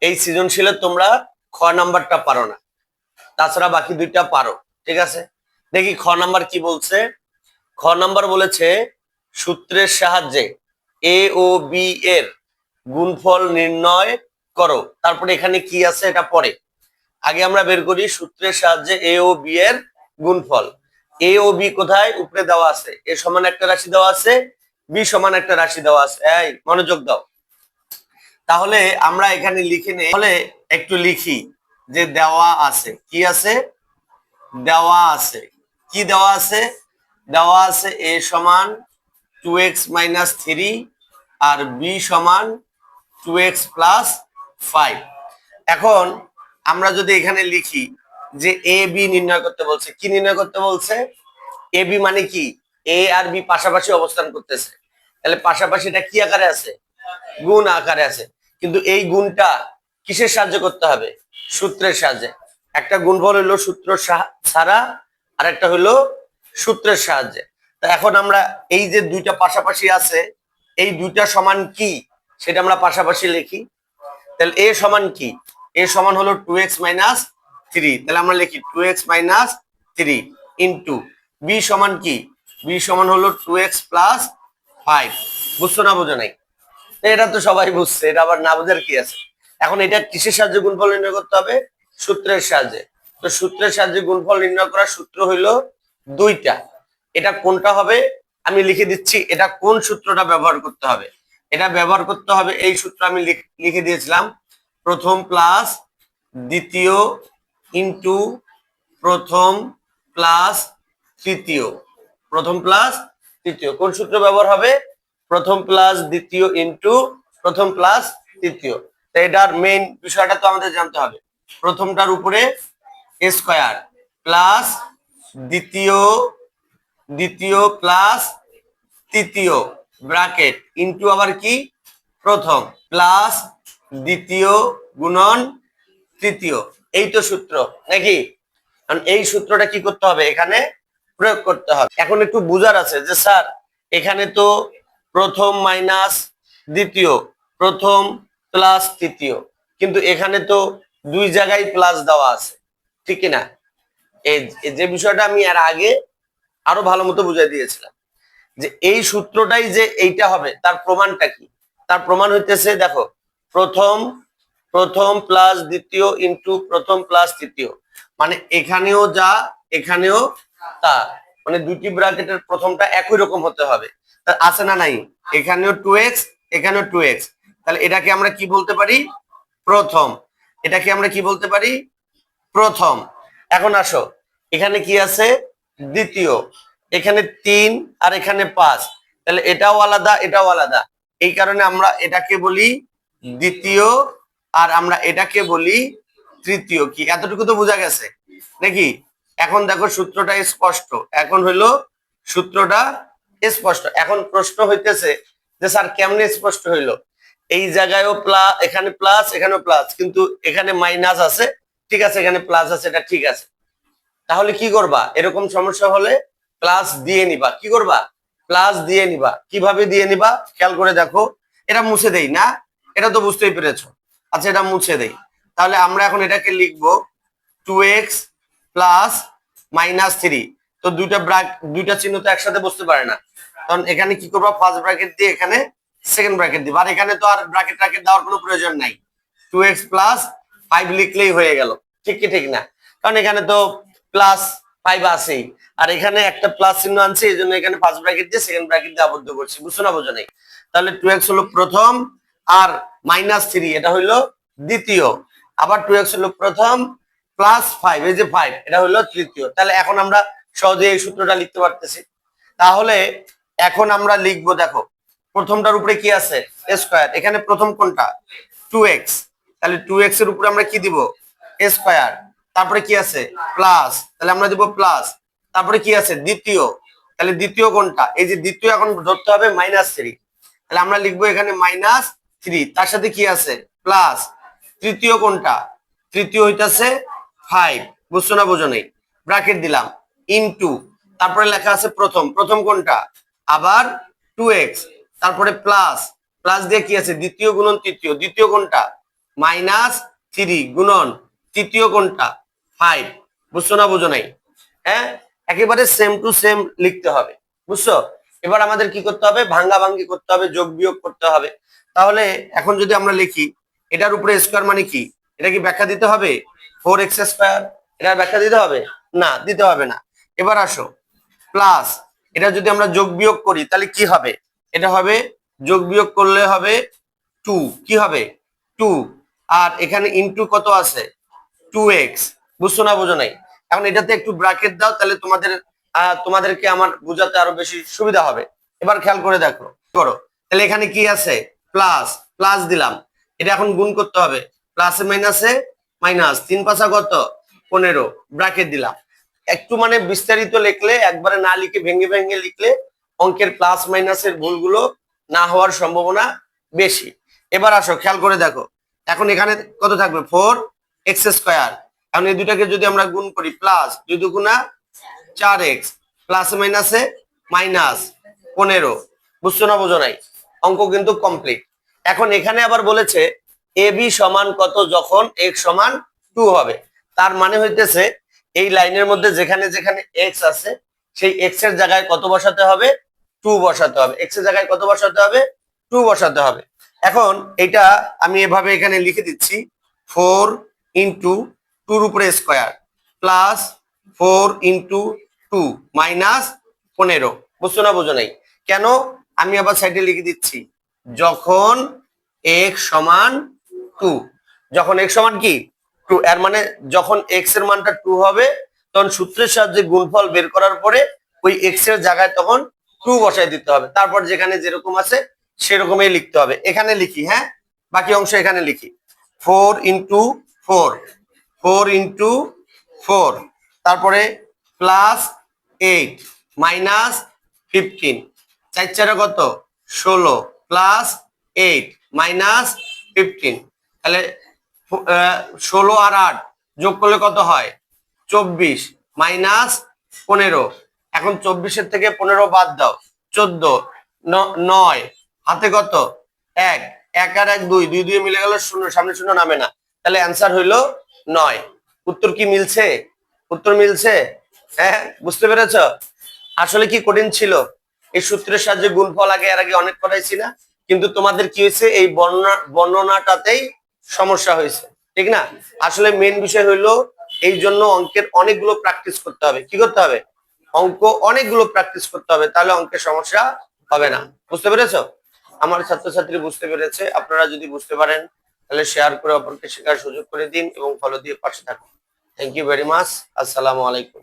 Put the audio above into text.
এই সৃজনশীলে তোমরা খ নাম্বারটা পারো না, তাছাড়া বাকি দুইটা পারো। ঠিক আছে, দেখি খ নাম্বার কি বলছে। খ নাম্বার বলেছে সূত্রের সাহায্যে এ ও বি এর গুণফল নির্ণয় করো। তারপরে এখানে কি আছে এটা পরে, আগে আমরা বের করি সূত্রের সাহায্যে এ ও বি এর গুণফল। এ ও বি কোথায়? উপরে দেওয়া আছে, এ সমান একটা রাশি দেওয়া আছে, বি সমান একটা রাশি দেওয়া আছে। এই মনোযোগ দাও। তাহলে আমরা এখানে লিখে নেই, তাহলে একটু লিখি যে দেওয়া আছে, কি আছে? দেওয়া আছে, কি দেওয়া আছে? দেওয়া আছে এ সমান 2x - 3 আর বি সমান 2x + 5। এখন আমরা যদি এখানে লিখি যে এ বি নির্ণয় করতে বলছে, কি নির্ণয় করতে বলছে? এ বি মানে কি? এ আর বি পাশাপাশি অবস্থান করতেছে, তাহলে পাশাপাশি এটা কি আকারে আছে? গুণ আকারে আছে। কিন্তু এই গুণটা কিসের সাহায্যে করতে হবে? সূত্রের সাহায্যে। একটা গুণফল হলো সূত্র ছাড়া, আর একটা হলো সূত্রের সাহায্যে। তা এখন আমরা এই যে দুইটা পাশাপাশি আছে, এই দুইটা সমান কি সেটা আমরা পাশাপাশি লিখি। তাহলে এ সমান কি? এ সমান হলো 2x - 3, তাহলে আমরা লিখি 2x - 3 ইন্টু বি সমান কি? বি সমান হলো 2x + 5। বুঝছো না বোঝো নাই? এটা তো সবাই বুঝছে, এটা আবার না বোঝার কি আছে? এখন এটা কিসের সাহায্যে গুণফল নির্ণয় করতে হবে? সূত্রের সাহায্যে। তো সূত্রের সাহায্যে গুণফল নির্ণয় করার সূত্র হইলো দুইটা। এটা কোনটা হবে আমি লিখে দিচ্ছি, এটা কোন সূত্রটা ব্যবহার করতে হবে। এটা ব্যবহার করতে হবে এই সূত্র আমি লিখে দিয়েছিলাম, প্রথম প্লাস দ্বিতীয় ইন্টু প্রথম প্লাস তৃতীয়। প্রথম প্লাস তৃতীয় কোন সূত্র ব্যবহার হবে? প্রথম প্লাস দ্বিতীয় ইন্টু প্রথম প্লাস তৃতীয়। তো এটার মেইন বিষয়টা তো আমাদের জানতে হবে। প্রথমটার উপরে স্কয়ার প্লাস দ্বিতীয় দ্বিতীয় প্লাস তৃতীয় ব্র্যাকেট ইন্টু আবার কি প্রথম প্লাস দ্বিতীয় গুণন তৃতীয়। এই তো সূত্র নাকি? কারণ এই সূত্রটা কি করতে হবে? এখানে প্রয়োগ করতে হবে। এখন একটু বুঝার আছে যে স্যার এখানে তো প্রথম মাইনাস দ্বিতীয়, প্রথম প্লাস তৃতীয়, কিন্তু এখানে তো দুই জায়গায় প্লাস দেওয়া আছে, ঠিক কিনা? এই যে বিষয়টা আমি এর আগে আরো ভালো মতো বুঝাই দিয়েছিলাম যে এই সূত্রটাই যে এইটা হবে তার প্রমাণটা কি? তার প্রমাণ হইতেছে দেখো, প্রথম প্রথম প্লাস দ্বিতীয় ইন্টু প্রথম প্লাস তৃতীয়, মানে এখানেও যা এখানেও তা, মানে দুটি ব্র্যাকেটের প্রথমটা একই রকম হতে হবে। আছে না নাই? এখানেও 2x এখানেও 2x, তাহলে এটাকে আমরা কি বলতে পারি? প্রথম। এটাকে আমরা কি বলতে পারি? প্রথম। এখন আসো, এখানে কি আছে? দ্বিতীয়। এখানে 3 আর এখানে 5, তাহলে এটাও আলাদা এটাও আলাদা, এই কারণে আমরা এটাকে বলি দ্বিতীয় আর আমরা এটাকে বলি তৃতীয়। কি এতটুকু তো বোঝা গেছে নাকি? এখন দেখো সূত্রটা স্পষ্ট, এখন হইলো সূত্রটা স্পষ্ট। এখন প্রশ্ন হইতেছে যে স্যার কেমনে স্পষ্ট হইলো? এই জায়গায়ও প্লাস, এখানে প্লাস এখানেও প্লাস, কিন্তু এখানে মাইনাস আছে, ঠিক আছে, এখানে প্লাস আছে, এটা ঠিক আছে। তাহলে কি করবা? এরকম সমস্যা হলে প্লাস দিয়ে নিবা। কি করবা? প্লাস দিয়ে নিবা। কিভাবে দিয়ে নিবা খেয়াল করে দেখো। এটা মুছে দেই না? এটা তো বুঝতেই পেরেছো। আচ্ছা এটা মুছে দেই। তাহলে আমরা এখন এটাকে লিখবো 2x + -3। তো দুইটা চিহ্ন তো একসাথে বসতে পারে না, কারণ এখানে কি করবা? ফার্স্ট ব্র্যাকেট দিয়ে এখানে সেকেন্ড ব্র্যাকেট দিবা, আর এখানে তো আর ব্র্যাকেট দেওয়ার কোনো প্রয়োজন নাই। 2x + 5 লিখলেই হয়ে গেল, ঠিক কি ঠিক না? কারণ এখানে তো +5 আছেই, আর এখানে একটা প্লাস চিহ্ন আনছে, এই জন্য এখানে ফার্স্ট ব্র্যাকেট দিয়ে সেকেন্ড ব্র্যাকেট দিয়ে আবদ্ধ করছি। বুঝছো না বোঝো নাই? তাহলে 2x হলো প্রথম, আর -3 এটা হইলো দ্বিতীয়, আবার 2x হলো প্রথম +5, এই যে 5 এটা হলো তৃতীয়। তাহলে এখন আমরা সহজে এই সূত্রটা লিখতে পারতেছি। তাহলে এখন আমরা লিখবো, দেখো প্রথমটার উপরে কি আছে? স্কয়ার। এখানে প্রথম কোনটা? 2x, তাহলে 2x এর উপরে আমরা কি দিব? স্কয়ার। তারপরে কি আছে? প্লাস, তাহলে আমরা দিব প্লাস। তারপরে কি আছে? দ্বিতীয়, তাহলে দ্বিতীয় কোনটা? এই যে দ্বিতীয়, এখন ধরতে হবে -3, তাহলে আমরা লিখবো এখানে -3, তার সাথে কি আছে? প্লাস। তৃতীয় কোনটা? তৃতীয় হইতাছে 5। বুঝছো না বোঝো নাই? ব্র্যাকেট দিলাম ইনটু, তারপরে লেখা আছে প্রথম। প্রথম কোনটা? আবার 2x, তারপরে প্লাস। প্লাস দিয়ে কি আছে? দ্বিতীয় গুণন তৃতীয়। দ্বিতীয় কোনটা? -3 গুণন তৃতীয় কোনটা 5। বুঝছো না বুঝো নাই? হ্যাঁ, একেবারে সেম টু সেম লিখতে হবে। বুঝছো? এবার আমাদের কি করতে হবে? ভাঙ্গাভাঙ্গি করতে হবে, যোগ বিয়োগ করতে হবে। তাহলে এখন যদি আমরা লিখি এটার উপরে স্কোয়ার মানে কি, এটা কি ব্যাখ্যা দিতে হবে? 4x², এটার ব্যাখ্যা দিতে হবে? না, দিতে হবে না। এবার আসো প্লাস, এটা যদি আমরা যোগ বিয়োগ করি তাহলে কি হবে? এটা হবে যোগ বিয়োগ করলে হবে 2, কি হবে 2, আর এখানে ইনটু কত আছে 2x। বুঝছো না বুঝো নাই? এখন এটাতে একটু ব্র্যাকেট দাও, তাহলে তোমাদেরকে আমার বোঝাতে আরো বেশি সুবিধা হবে। এবার খেয়াল করে দেখো, করো। তাহলে এখানে কি আছে? প্লাস, প্লাস দিলাম। এটা এখন গুণ করতে হবে, প্লাসে মাইনাসে মাইনাস, 3×5 কত 15, ব্র্যাকেট দিলাম। একটু মানে বিস্তারিত লিখলে, একবারে না লিখে ভেঙে ভেঙে লিখলে অঙ্কের প্লাস মাইনাসের ভুলগুলো না হওয়ার সম্ভাবনা বেশি। এবার আসো খেয়াল করে দেখো, এখন এখানে কত থাকবে 4x²। এখন এই দুটাকে যদি আমরা গুণ করি, প্লাস 2 দুগুণা 4x, প্লাস মাইনাসে মাইনাস 15। বুঝছো না বুঝো নাই? অঙ্ক কিন্তু কমপ্লিট। এখন এখানে আবার বলেছে ab সমান কত যখন x সমান 2 হবে। তার মানে হইতেছে এই লাইনের মধ্যে যেখানে যেখানে x আছে সেই x এর জায়গায় কত বসাতে হবে? 2 বসাতে হবে। x এর জায়গায় কত বসাতে হবে? 2 বসাতে হবে। এখন এটা আমি এভাবে এখানে লিখে দিচ্ছি, 4 ইন্টু 2 উপরে স্কোয়ার প্লাস 4 ইন্টু 2 মাইনাস 15। বুঝছো না বুঝো নাই? কেন? আমি আবার সাইডে লিখে দিচ্ছি যখন x সমান 2। যখন x সমান কি 2, এর মানে যখন x এর মানটা 2 হবে তখন সূত্রের সাহায্যে গুণফল বের করার পরে ওই x এর জায়গায় তখন 2 বসাই দিতে হবে। তারপর যেখানে যেরকম আছে সেরকমই লিখতে হবে। এখানে লিখি, হ্যাঁ, বাকি অংশ এখানে লিখি, 4 ইন্টু 4, 4 ইন্টু 4, তারপরে প্লাস 8 মাইনাস 15, 4 4 কত 16, প্লাস 8 মাইনাস 15। তাহলে 16 আর 8 যোগ করলে কত হয়? 24 মাইনাস 15। এখন 24-এর থেকে 15 বাদ দাও, 14, 9, হাতে কত 1, 1 আর 1 2, 2 2 মিলে গেল 0, সামনে 0 নামে না। তাহলে অ্যান্সার হইলো 9। উত্তর কি মিলছে? উত্তর মিলছে? হ্যাঁ, বুঝতে পেরেছো? আসলে কি কঠিন ছিল? এই সূত্রের সাহায্যে গুণফল এর আগে অনেক করাইছি না? কিন্তু তোমাদের কি হয়েছে, এই বর্ণনাটাতেই সমস্যা হয়েছে, ঠিক না? আসলে মেন বিষয় হইলো এই জন্য অঙ্কের অনেকগুলো প্র্যাকটিস করতে হবে। কি করতে হবে? অঙ্ক অনেকগুলো প্র্যাকটিস করতে হবে, তাহলে অঙ্কের সমস্যা হবে না। বুঝতে পেরেছো? আমার ছাত্রছাত্রী বুঝতে পেরেছে। আপনারা যদি বুঝতে পারেন তাহলে শেয়ার করে অপরকে শেখার সুযোগ করে দিন এবং ফলো দিয়ে পাশে থাকুন। Thank you very much. আসসালামু আলাইকুম।